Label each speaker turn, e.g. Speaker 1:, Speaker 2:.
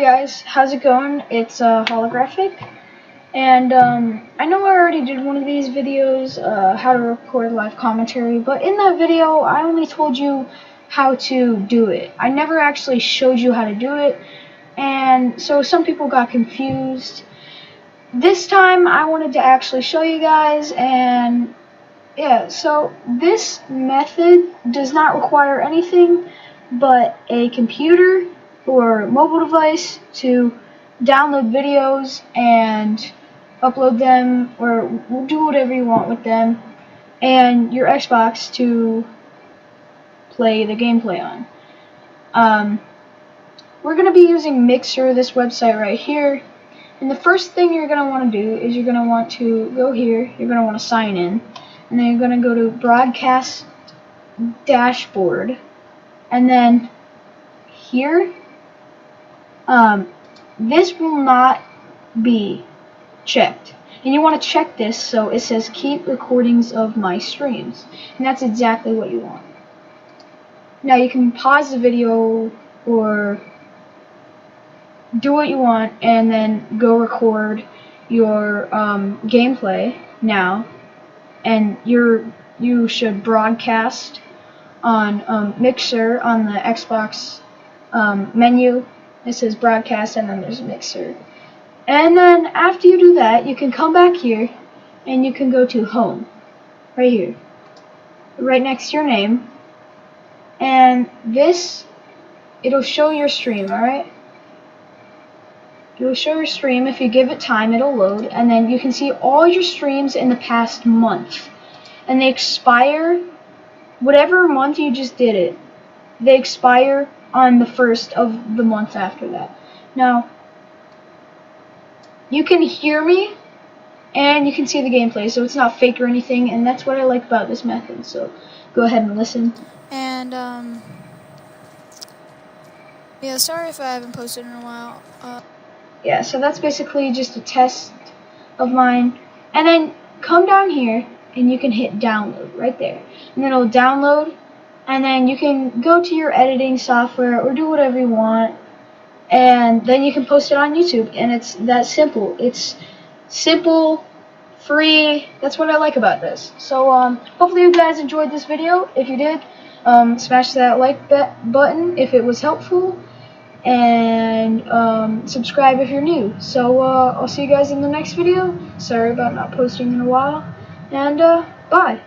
Speaker 1: guys, how's it going? It's holographic, and I know I already did one of these videos, how to record live commentary, but in that video I only told you how to do it. I never actually showed you how to do it, and so some people got confused. This time I wanted to actually show you guys, and yeah, so this method does not require anything but a computer or mobile device to download videos and upload them, or do whatever you want with them, and your Xbox to play the gameplay on. We're going to be using Mixer, this website right here, and the first thing you're going to want to do is you're going to want to go here, you're going to want to sign in, and then you're going to go to Broadcast Dashboard, and then here, this will not be checked, and you want to check this so it says keep recordings of my streams, and that's exactly what you want. Now you can pause the video or do what you want and then go record your gameplay now, and you should broadcast on Mixer on the Xbox menu. It says broadcast and then there's Mixer. And then after you do that, you can come back here and you can go to home, right here, right next to your name, and it'll show your stream. Alright, it'll show your stream. If you give it time, it'll load, and then you can see all your streams in the past month, and they expire whatever month you just did it. They expire on the first of the month after that. Now you can hear me and you can see the gameplay, so it's not fake or anything, and that's what I like about this method. So go ahead and listen.
Speaker 2: And yeah, sorry if I haven't posted in a while.
Speaker 1: Yeah, so that's basically just a test of mine. And then come down here and you can hit download right there, and then it'll download, and then you can go to your editing software or do whatever you want, and then you can post it on YouTube, and it's that simple. It's simple, free. That's what I like about this. So hopefully you guys enjoyed this video. If you did, smash that like button if it was helpful, and subscribe if you're new. So I'll see you guys in the next video. Sorry about not posting in a while, and bye.